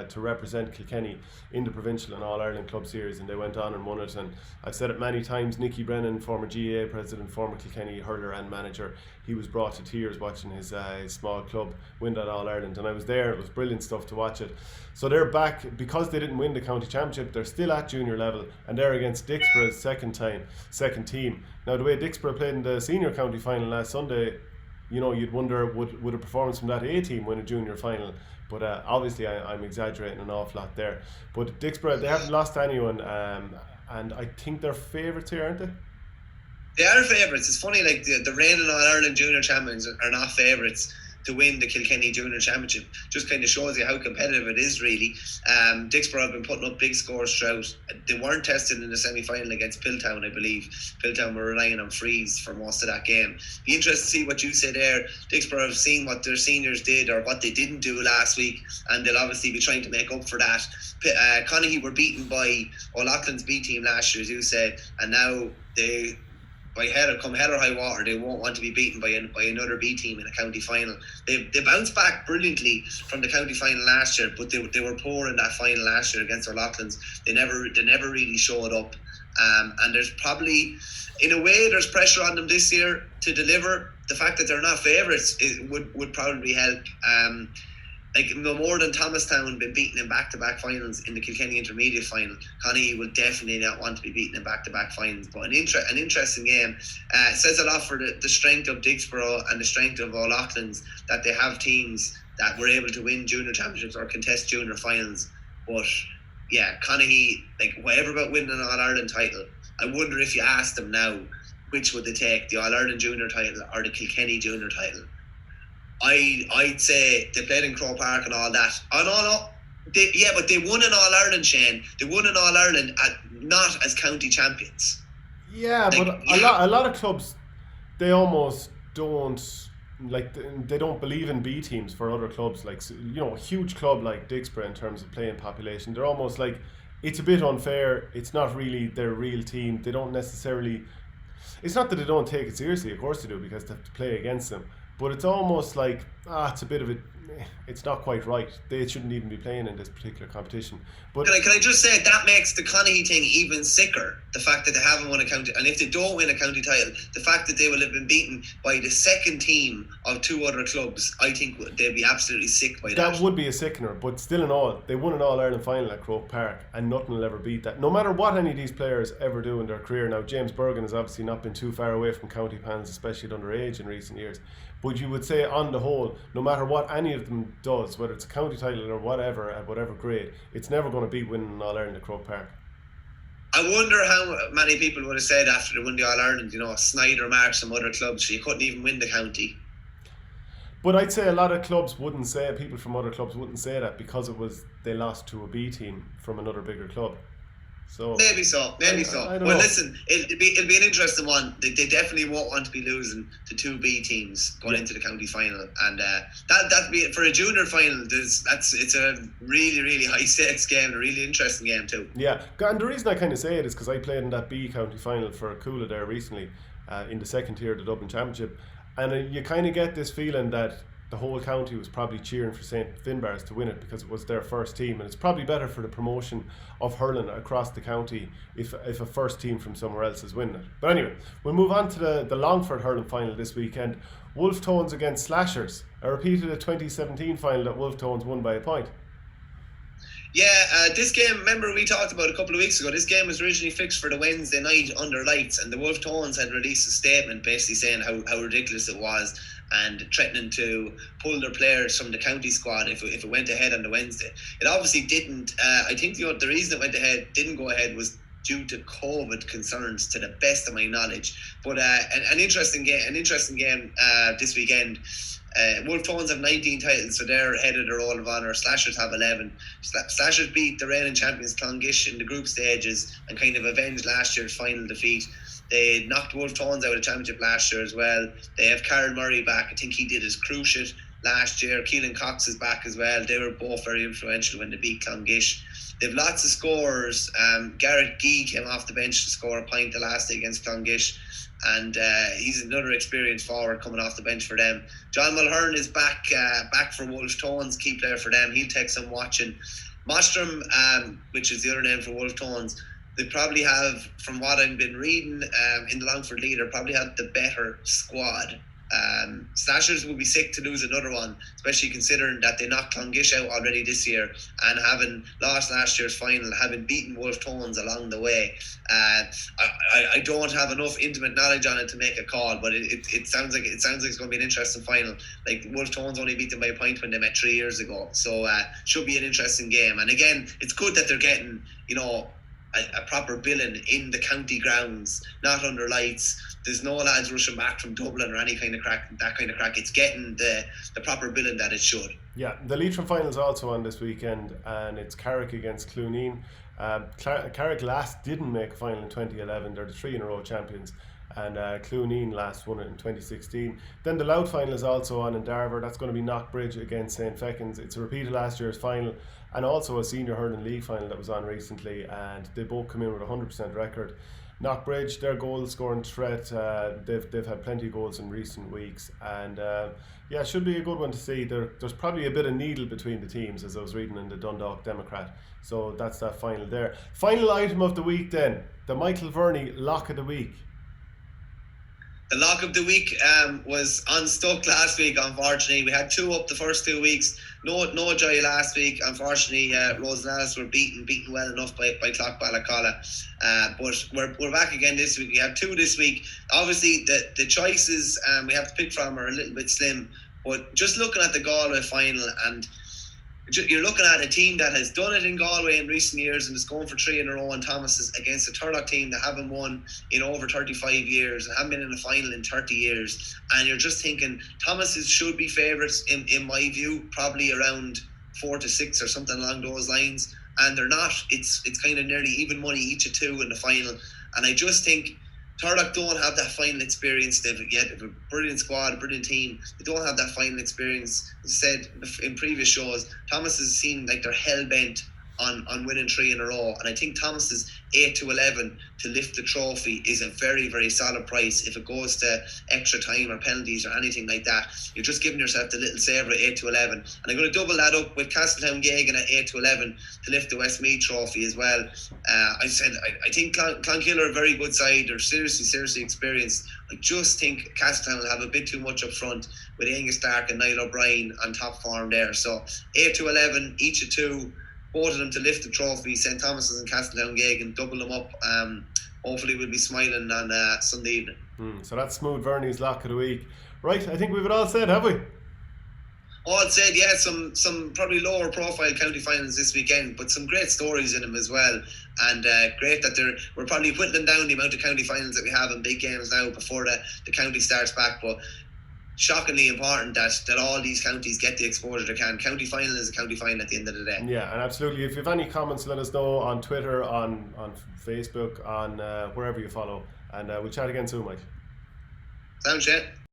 to represent Kilkenny in the provincial and All-Ireland Club Series, and they went on and won it. And I've said it many times, Nicky Brennan, former GAA president, former Kilkenny hurler and manager, he was brought to tears watching his small club win that All-Ireland. And I was there, it was brilliant stuff to watch it. So they're back, because they didn't win the county championship, they're still at junior level, and they're against Dixborough's second team. Now the way Dixborough played in the senior county final last Sunday, you know, you'd wonder would a performance from that A team win a junior final, but obviously I'm exaggerating an awful lot there. But Dixborough, they haven't lost anyone, and I think they're favourites here, aren't they? They are favourites. It's funny, like the reigning All-Ireland junior champions are not favourites to win the Kilkenny Junior Championship. Just kind of shows you how competitive it is, really. Dixborough have been putting up big scores throughout. They weren't tested in the semi-final against Piltown, I believe. Piltown were relying on frees for most of that game. Be interested to see what you say there. Dixborough have seen what their seniors did or what they didn't do last week, and they'll obviously be trying to make up for that. Connacht were beaten by O'Loughlin's B team last year, as you said, and now they, come head or high water, they won't want to be beaten by another B team in a county final. They bounced back brilliantly from the county final last year, but they were poor in that final last year against O'Loughlin's. They never really showed up, and there's probably, in a way, there's pressure on them this year to deliver. The fact that they're not favourites would probably help. Like no more than Thomastown been beaten in back-to-back finals in the Kilkenny Intermediate final, Connacht will definitely not want to be beaten in back-to-back finals. But an interesting game. Says a lot for the strength of Dixborough and the strength of O'Loughlin's, that they have teams that were able to win junior championships or contest junior finals. But yeah, Connacht, like whatever about winning an All-Ireland title, I wonder if you asked them now, which would they take, the All-Ireland junior title or the Kilkenny junior title? I'd say they played in Croke Park and all that. Oh no. But they won an All-Ireland, Shane. They won an All-Ireland not as county champions. Yeah, like, but a lot of clubs, they almost don't, like, they don't believe in B teams for other clubs. Like, you know, a huge club like Dixborough in terms of playing population, they're almost like, it's a bit unfair. It's not really their real team. They don't necessarily, it's not that they don't take it seriously, of course they do, because they have to play against them. But it's almost like, it's a bit of a, it's not quite right. They shouldn't even be playing in this particular competition. But can I just say, that makes the Connacht thing even sicker, the fact that they haven't won a county, and if they don't win a county title, the fact that they will have been beaten by the second team of 2 other clubs, I think they'd be absolutely sick by that. That would be a sickener, but still in all, they won an All-Ireland final at Croke Park, and nothing will ever beat that. No matter what any of these players ever do in their career. Now, James Bergen has obviously not been too far away from county pans, especially at underage in recent years. But you would say, on the whole, no matter what any of them does, whether it's a county title or whatever, at whatever grade, it's never going to beat winning an All-Ireland at Croke Park. I wonder how many people would have said after they won the All-Ireland, you know, snide remarks from other clubs, so you couldn't even win the county. But I'd say a lot of clubs wouldn't say, people from other clubs wouldn't say that because it was, they lost to a B team from another bigger club. So maybe so. I don't Well, know. listen, it'll be an interesting one. They definitely won't want to be losing to two B teams going into the county final, and that'd be for a junior final. It's a really high stakes game, a really interesting game too. Yeah, and the reason I kind of say it is because I played in that B county final for Coola there recently, in the second tier of the Dublin Championship, and you kind of get this feeling that the whole county was probably cheering for St Finbarrs to win it because it was their first team, and it's probably better for the promotion of hurling across the county if a first team from somewhere else is winning it. But anyway, we'll move on to the Longford hurling final this weekend. Wolf Tones against Slashers, a repeat of the 2017 final that Wolf Tones won by a point. Yeah, this game, remember we talked about a couple of weeks ago, this game was originally fixed for the Wednesday night under lights, and the Wolf Tones had released a statement basically saying how ridiculous it was and threatening to pull their players from the county squad if it went ahead on the Wednesday. It obviously didn't. I think the reason it didn't go ahead was due to COVID concerns, to the best of my knowledge. But an interesting game this weekend. Wolf Tones have 19 titles, so they're ahead of the roll of honour. Slashers have 11. Slashers beat the reigning champions Clonkill in the group stages and kind of avenged last year's final defeat. They knocked Wolf Tones out of the championship last year as well. They have Carol Murray back. I think he did his cruciate last year. Keelan Cox is back as well. They were both very influential when they beat Clonkill. They've lots of scorers. Garrett Gee came off the bench to score a point the last day against Clonkill, and he's another experienced forward coming off the bench for them. John Mulhern is back for Wolf Tones, key player for them. He'll take some watching. Mostrom, which is the other name for Wolf Tones, they probably have, from what I've been reading in the Longford Leader, probably have the better squad. Slashers will be sick to lose another one, especially considering that they knocked Clonkill out already this year and having lost last year's final, having beaten Wolf Tones along the way. I don't have enough intimate knowledge on it to make a call, but it sounds like it's going to be an interesting final. Like, Wolf Tones only beat them by a point when they met 3 years ago, so should be an interesting game. And again, it's good that they're getting, a proper billing in the county grounds, not under lights. There's no lads rushing back from Dublin or any kind of crack. It's getting the proper billing that it should. Yeah, the Leitrim final is also on this weekend, and it's Carrick against Clooneen. Carrick last didn't make a final in 2011. They're the 3-in-a-row champions, and Clooneen last won it in 2016. Then the Louth final is also on in Darver. That's going to be Knockbridge against St Feckin's. It's a repeat of last year's final, and also a senior hurling league final that was on recently, and they both come in with a 100% record. Knockbridge, their goal scoring threat, they've had plenty of goals in recent weeks, and it should be a good one to see. There's probably a bit of needle between the teams, as I was reading in the Dundalk Democrat. So that's that final there. Final item of the week then, the Michael Verney lock of the week. The lock of the week was unstuck last week, unfortunately. We had 2 up the first 2 weeks. No joy last week. Unfortunately, Rose and Alice were beaten well enough by Clock Ballacalla. But we're back again this week. We have 2 this week. Obviously, the choices we have to pick from are a little bit slim. But just looking at the Galway final, and you're looking at a team that has done it in Galway in recent years and is going for 3 in a row on Thomas's against a Turlough team that haven't won in over 35 years and haven't been in a final in 30 years. And you're just thinking Thomas's should be favourites in my view, probably around 4 to 6 or something along those lines. And they're not. It's kind of nearly even money each of 2 in the final. And I just think Turlough don't have that final experience. They've a brilliant squad, a brilliant team. They don't have that final experience. As I said in previous shows, Thomas has seemed like they're hell-bent on winning 3 in a row. And I think Thomas's 8 to 11 to lift the trophy is a very, very solid price. If it goes to extra time or penalties or anything like that, you're just giving yourself the little saver at 8 to 11. And I'm going to double that up with Castletown-Geoghegan at 8 to 11 to lift the Westmeath trophy as well. I think Clonkill are a very good side. They're seriously experienced. I just think Castletown will have a bit too much up front with Angus Stark and Niall O'Brien on top form there. So 8 to 11, each of 2. Both of them to lift the trophy. St Thomas's and Castletown-Geoghegan, double them up. Hopefully we'll be smiling on Sunday evening. So that's Smooth Verney's lock of the week. Right, I think we've it all said, have we? All said, yeah. Some probably lower profile county finals this weekend, but some great stories in them as well. And great that we're probably whittling down the amount of county finals that we have in big games now before the county starts back. But shockingly important that all these counties get the exposure they can. County final is a county final at the end of the day. Yeah, and absolutely. If you have any comments, let us know on Twitter, on Facebook, on wherever you follow. And we'll chat again soon, Mike. Sound shit.